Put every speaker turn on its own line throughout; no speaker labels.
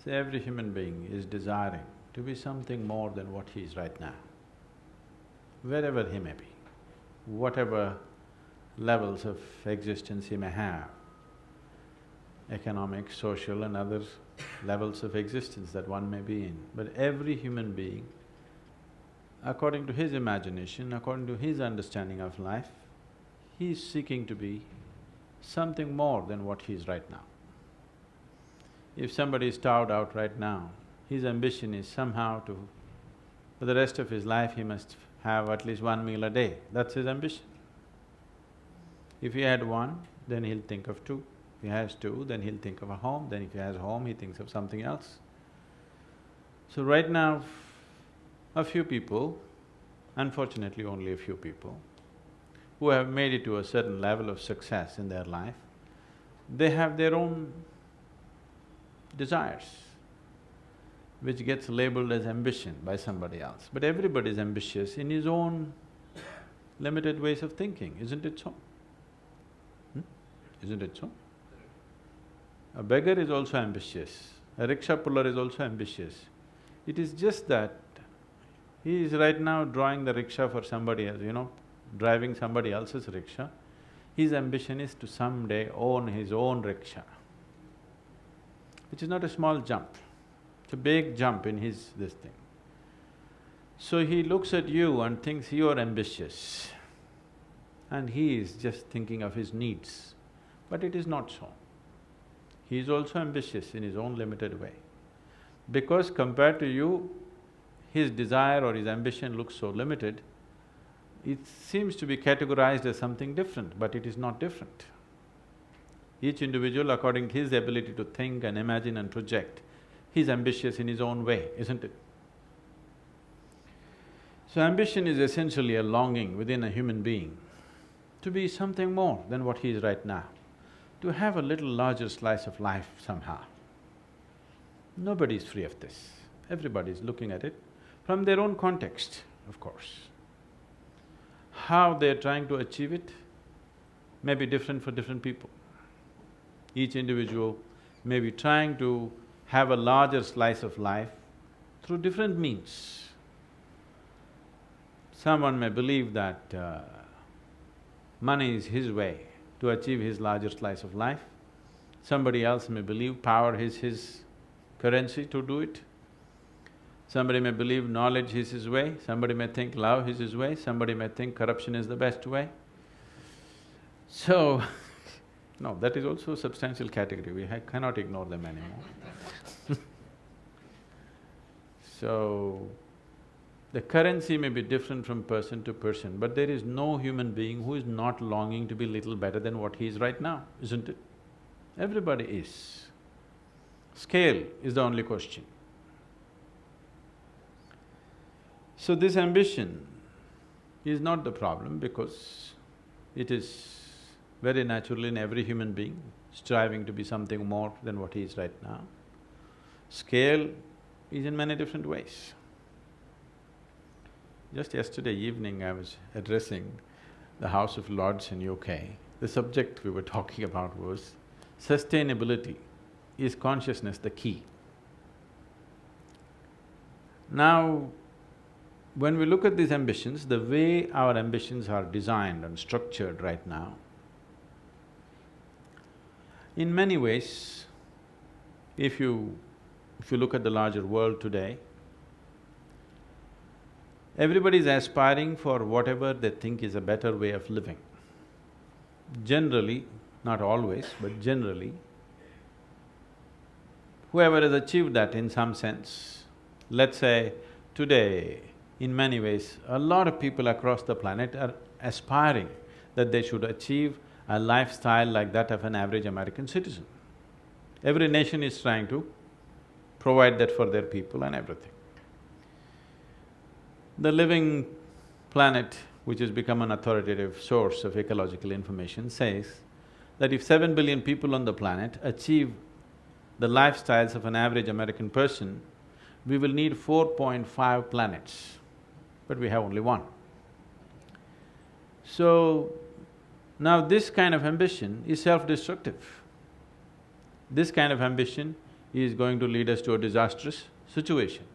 So every human being is desiring to be something more than what he is right now, wherever he may be, whatever levels of existence he may have, economic, social and other levels of existence that one may be in. But every human being, according to his imagination, according to his understanding of life, he is seeking to be something more than what he is right now. If somebody is starved out right now, his ambition is somehow to… for the rest of his life he must have at least one meal a day, that's his ambition. If he had one, then he'll think of two. If he has two, then he'll think of a home, then if he has a home, he thinks of something else. So right now, a few people, unfortunately only a few people, who have made it to a certain level of success in their life, they have their own desires, which gets labeled as ambition by somebody else. But everybody is ambitious in his own limited ways of thinking, isn't it so? Isn't it so? A beggar is also ambitious, a rickshaw puller is also ambitious. It is just that he is right now drawing the rickshaw for somebody else, driving somebody else's rickshaw. His ambition is to someday own his own rickshaw, which is not a small jump, it's a big jump in this thing. So he looks at you and thinks you're ambitious, and he is just thinking of his needs. But it is not so. He is also ambitious in his own limited way. Because compared to you, his desire or his ambition looks so limited, it seems to be categorized as something different, but it is not different. Each individual, according to his ability to think and imagine and project, he's ambitious in his own way, isn't it? So ambition is essentially a longing within a human being to be something more than what he is right now, to have a little larger slice of life somehow. Nobody is free of this, everybody is looking at it from their own context, of course. How they're trying to achieve it may be different for different people. Each individual may be trying to have a larger slice of life through different means. Someone may believe that money is his way to achieve his larger slice of life. Somebody else may believe power is his currency to do it. Somebody may believe knowledge is his way, somebody may think love is his way, somebody may think corruption is the best way. So, no, that is also a substantial category, we cannot ignore them anymore. So, the currency may be different from person to person, but there is no human being who is not longing to be little better than what he is right now, isn't it? Everybody is. Scale is the only question. So this ambition is not the problem because it is very natural in every human being, striving to be something more than what he is right now. Scale is in many different ways. Just yesterday evening I was addressing the House of Lords in UK. The subject we were talking about was sustainability. Is consciousness the key? Now, when we look at these ambitions, the way our ambitions are designed and structured right now, in many ways, if you look at the larger world today, everybody is aspiring for whatever they think is a better way of living. Generally, not always, but generally, whoever has achieved that in some sense, let's say today, in many ways, a lot of people across the planet are aspiring that they should achieve a lifestyle like that of an average American citizen. Every nation is trying to provide that for their people and everything. The Living Planet, which has become an authoritative source of ecological information, says that if 7 billion people on the planet achieve the lifestyles of an average American person, we will need 4.5 planets, but we have only one. So, now this kind of ambition is self-destructive. This kind of ambition is going to lead us to a disastrous situation.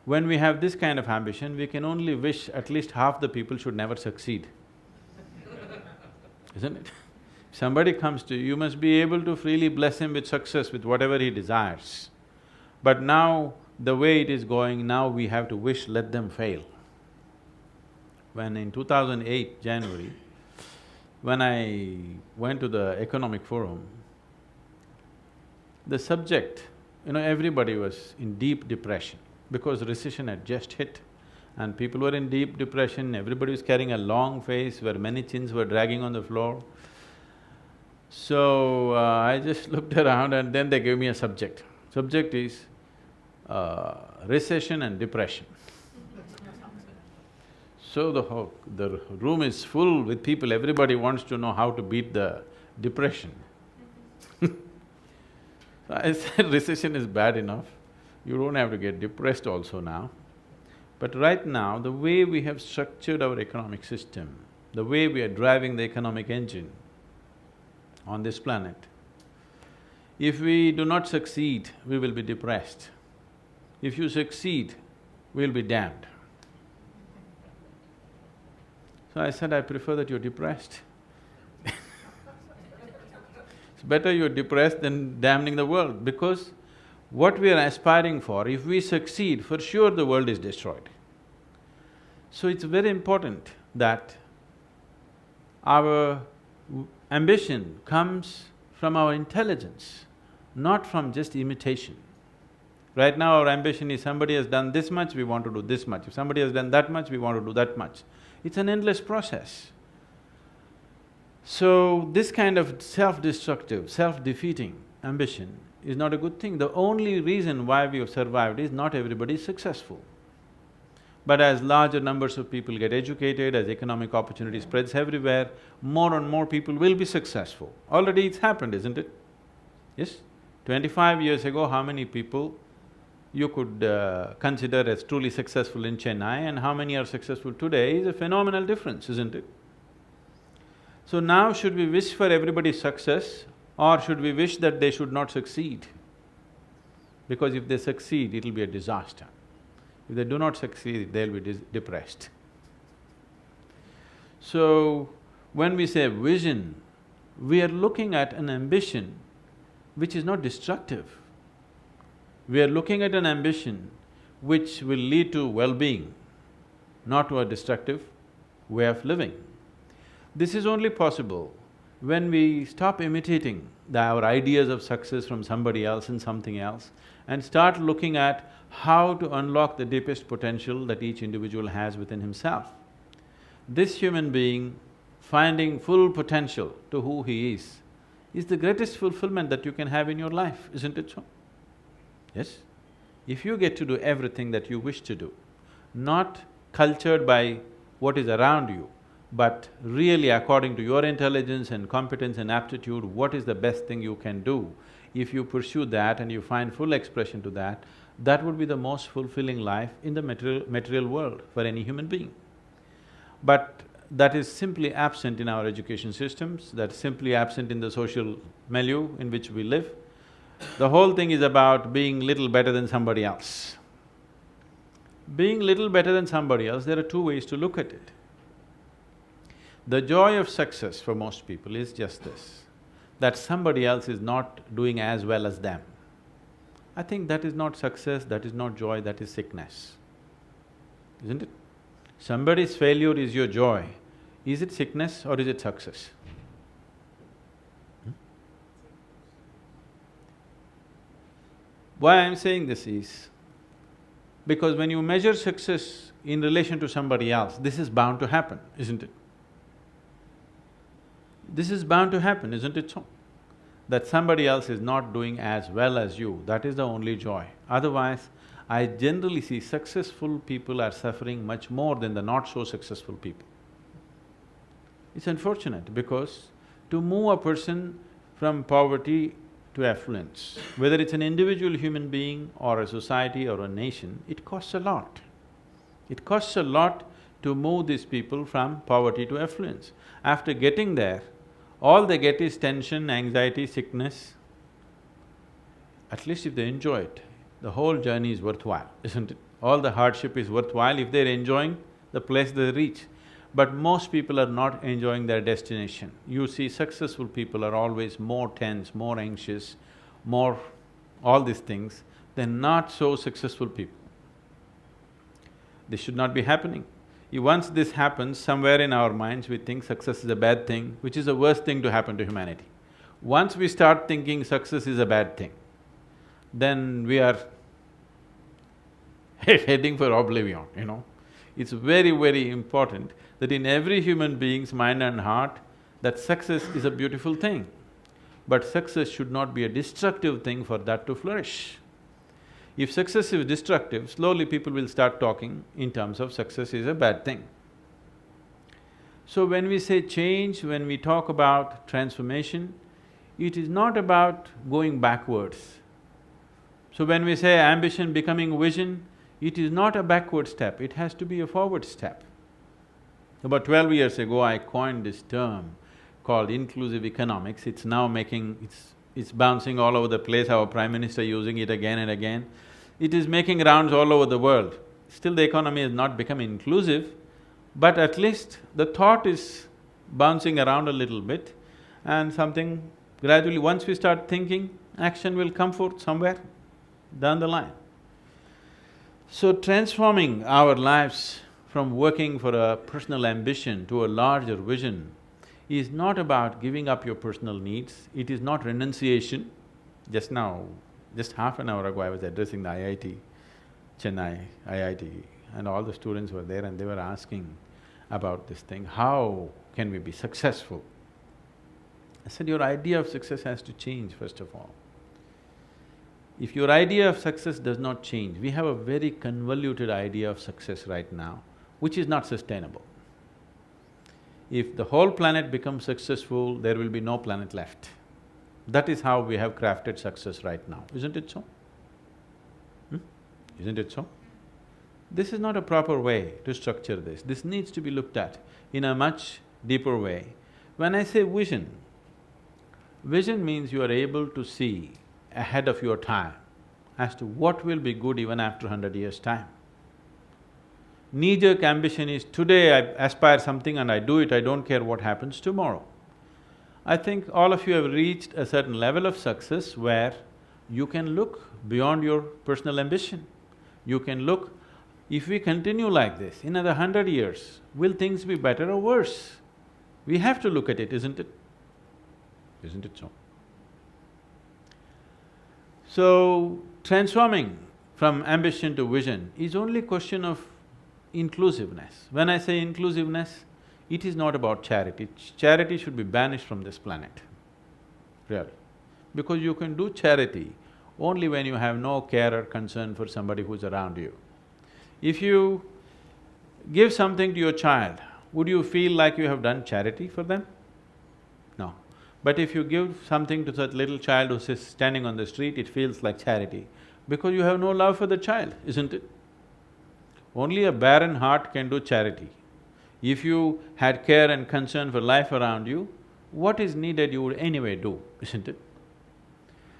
When we have this kind of ambition, we can only wish at least half the people should never succeed, isn't it? If somebody comes to you, you must be able to freely bless him with success, with whatever he desires. But now, the way it is going, now we have to wish, let them fail. When in 2008, January, when I went to the Economic Forum, the subject, everybody was in deep depression because recession had just hit and people were in deep depression, everybody was carrying a long face where many chins were dragging on the floor. So, I just looked around and then they gave me a subject. Subject is recession and depression. So the room is full with people, everybody wants to know how to beat the depression. So I said, recession is bad enough, you don't have to get depressed also now. But right now, the way we have structured our economic system, the way we are driving the economic engine on this planet, if we do not succeed, we will be depressed. If you succeed, we'll be damned. So I said, I prefer that you're depressed. It's better you're depressed than damning the world, because what we are aspiring for, if we succeed, for sure the world is destroyed. So it's very important that our ambition comes from our intelligence, not from just imitation. Right now our ambition is somebody has done this much, we want to do this much. If somebody has done that much, we want to do that much. It's an endless process. So, this kind of self-destructive, self-defeating ambition is not a good thing. The only reason why we have survived is not everybody is successful. But as larger numbers of people get educated, as economic opportunity spreads everywhere, more and more people will be successful. Already it's happened, isn't it? Yes? 25 years ago, how many people you could consider as truly successful in Chennai and how many are successful today is a phenomenal difference, isn't it? So now should we wish for everybody's success or should we wish that they should not succeed? Because if they succeed, it'll be a disaster. If they do not succeed, they'll be depressed. So, when we say vision, we are looking at an ambition which is not destructive. We are looking at an ambition which will lead to well-being, not to a destructive way of living. This is only possible when we stop imitating our ideas of success from somebody else and something else and start looking at how to unlock the deepest potential that each individual has within himself. This human being finding full potential to who he is the greatest fulfillment that you can have in your life, isn't it so? Yes? If you get to do everything that you wish to do, not cultured by what is around you, but really according to your intelligence and competence and aptitude, what is the best thing you can do, if you pursue that and you find full expression to that, that would be the most fulfilling life in the material world for any human being. But that is simply absent in our education systems, that's simply absent in the social milieu in which we live. The whole thing is about being little better than somebody else. Being little better than somebody else, there are two ways to look at it. The joy of success for most people is just this, that somebody else is not doing as well as them. I think that is not success, that is not joy, that is sickness, isn't it? Somebody's failure is your joy. Is it sickness or is it success? Why I'm saying this is, because when you measure success in relation to somebody else, this is bound to happen, isn't it? This is bound to happen, isn't it so? That somebody else is not doing as well as you, that is the only joy. Otherwise, I generally see successful people are suffering much more than the not so successful people. It's unfortunate because to move a person from poverty to affluence, whether it's an individual human being or a society or a nation, it costs a lot. It costs a lot to move these people from poverty to affluence. After getting there, all they get is tension, anxiety, sickness. at least if they enjoy it, the whole journey is worthwhile, isn't it? All the hardship is worthwhile if they're enjoying the place they reach. But most people are not enjoying their destination. You see, successful people are always more tense, more anxious, more all these things. They're not so successful people. This should not be happening. Once this happens, somewhere in our minds we think success is a bad thing, which is the worst thing to happen to humanity. Once we start thinking success is a bad thing, then we are heading for oblivion, you know. It's very, very important that in every human being's mind and heart, that success is a beautiful thing. But success should not be a destructive thing for that to flourish. If success is destructive, slowly people will start talking in terms of success is a bad thing. So when we say change, when we talk about transformation, it is not about going backwards. So when we say ambition becoming vision, it is not a backward step, it has to be a forward step. About 12 years ago, I coined this term called inclusive economics. It's now it's bouncing all over the place, our Prime Minister using it again and again. It is making rounds all over the world. Still the economy has not become inclusive, but at least the thought is bouncing around a little bit, and something gradually, once we start thinking, action will come forth somewhere down the line. So transforming our lives from working for a personal ambition to a larger vision is not about giving up your personal needs, it is not renunciation. Just now, just half an hour ago, I was addressing the IIT, Chennai IIT, and all the students were there and they were asking about this thing, how can we be successful? I said, your idea of success has to change first of all. If your idea of success does not change, we have a very convoluted idea of success right now, which is not sustainable. If the whole planet becomes successful, there will be no planet left. That is how we have crafted success right now, isn't it so? Isn't it so? This is not a proper way to structure this. This needs to be looked at in a much deeper way. When I say vision, vision means you are able to see ahead of your time as to what will be good even after 100 years' time. Knee-jerk ambition is, today I aspire something and I do it, I don't care what happens tomorrow. I think all of you have reached a certain level of success where you can look beyond your personal ambition. You can look, if we continue like this, in another 100 years, will things be better or worse? We have to look at it, isn't it? Isn't it so? So, transforming from ambition to vision is only a question of inclusiveness. When I say inclusiveness, it is not about charity. Charity should be banished from this planet, really. Because you can do charity only when you have no care or concern for somebody who's around you. If you give something to your child, would you feel like you have done charity for them? No. But if you give something to that little child who's standing on the street, it feels like charity, because you have no love for the child, isn't it? Only a barren heart can do charity. If you had care and concern for life around you, what is needed you would anyway do, isn't it?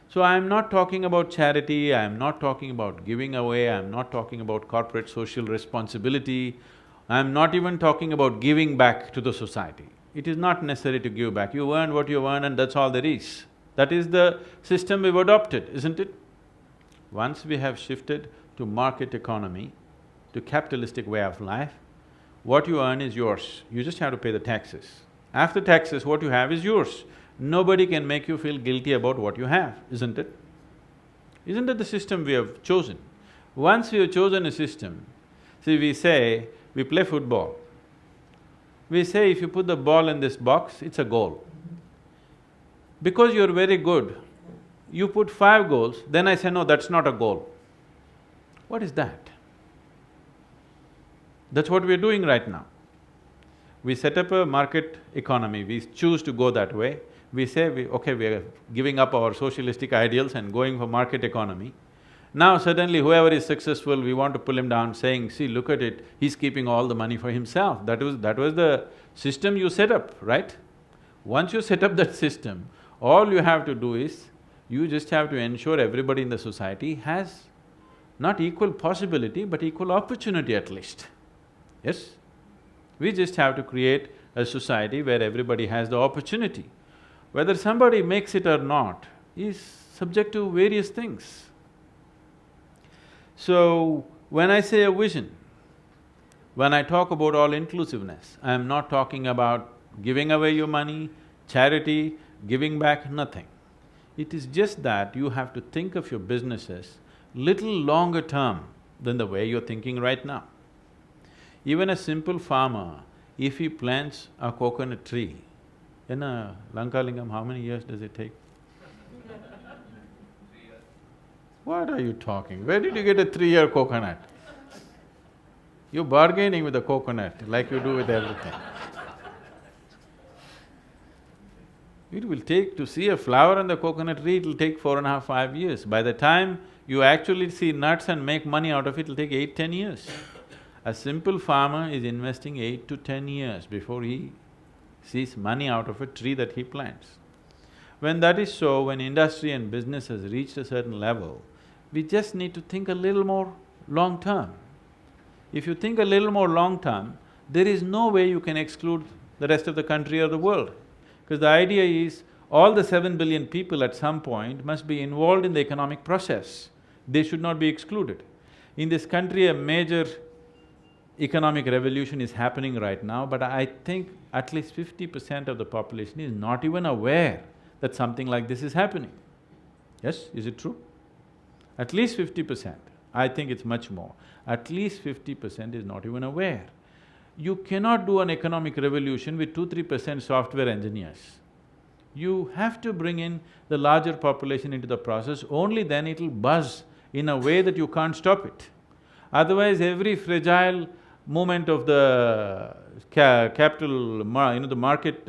So I am not talking about charity, I am not talking about giving away, I am not talking about corporate social responsibility, I am not even talking about giving back to the society. It is not necessary to give back, you earn what you earn and that's all there is. That is the system we've adopted, isn't it? Once we have shifted to market economy, to capitalistic way of life, what you earn is yours, you just have to pay the taxes. After taxes, what you have is yours. Nobody can make you feel guilty about what you have, isn't it? Isn't it the system we have chosen? Once we have chosen a system, see, we say, we play football. We say if you put the ball in this box, it's a goal. Because you're very good, you put 5 goals, then I say, no, that's not a goal. What is that? That's what we're doing right now. We set up a market economy, we choose to go that way. We say, okay, we are giving up our socialistic ideals and going for market economy. Now suddenly whoever is successful, we want to pull him down saying, see, look at it, he's keeping all the money for himself. That was the system you set up, right? Once you set up that system, all you have to do is, You just have to ensure everybody in the society has not equal possibility, but equal opportunity at least. Yes? We just have to create a society where everybody has the opportunity. Whether somebody makes it or not is subject to various things. So, when I say a vision, when I talk about all-inclusiveness, I am not talking about giving away your money, charity, giving back, nothing. It is just that you have to think of your businesses little longer term than the way you're thinking right now. Even a simple farmer, if he plants a coconut tree, in a Lankalingam, how many years does it take?
3 years.
What are you talking? Where did you get a 3-year coconut? You're bargaining with the coconut like you do with everything. It will take… to see a flower on the coconut tree, it'll take 4.5, 5 years. By the time you actually see nuts and make money out of it, it'll take 8, 10 years. A simple farmer is investing 8 to 10 years before he sees money out of a tree that he plants. When that is so, when industry and business has reached a certain level, we just need to think a little more long-term. If you think a little more long-term, there is no way you can exclude the rest of the country or the world. Because the idea is, all the 7 billion people at some point must be involved in the economic process. They should not be excluded. In this country, a major economic revolution is happening right now, but I think at least 50% of the population is not even aware that something like this is happening. Yes, is it true? At least 50%. I think it's much more. At least 50% is not even aware. You cannot do an economic revolution with 2-3% software engineers. You have to bring in the larger population into the process, only then it'll buzz in a way that you can't stop it. Otherwise, every fragile movement of the the market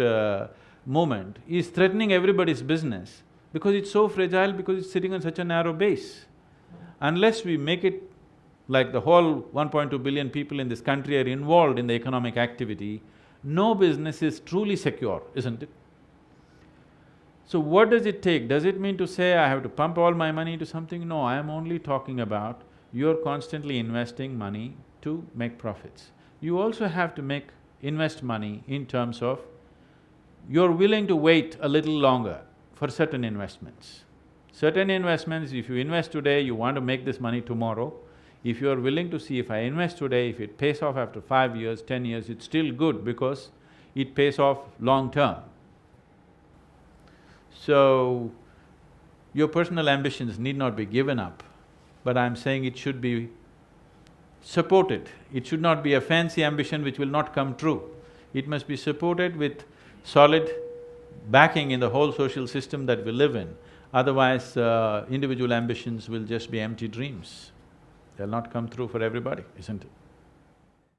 movement is threatening everybody's business because it's so fragile, because it's sitting on such a narrow base. Unless we make it like the whole 1.2 billion people in this country are involved in the economic activity, no business is truly secure, isn't it? So what does it take? Does it mean to say I have to pump all my money into something? No, I am only talking about you're constantly investing money to make profits. You also have to invest money in terms of you're willing to wait a little longer for certain investments. Certain investments, if you invest today, you want to make this money tomorrow. If you're willing to see, if I invest today, if it pays off after 5 years, 10 years, it's still good because it pays off long term. So, your personal ambitions need not be given up, but I'm saying it should be supported. It should not be a fancy ambition which will not come true. It must be supported with solid backing in the whole social system that we live in. Otherwise, individual ambitions will just be empty dreams. They'll not come through for everybody, isn't it?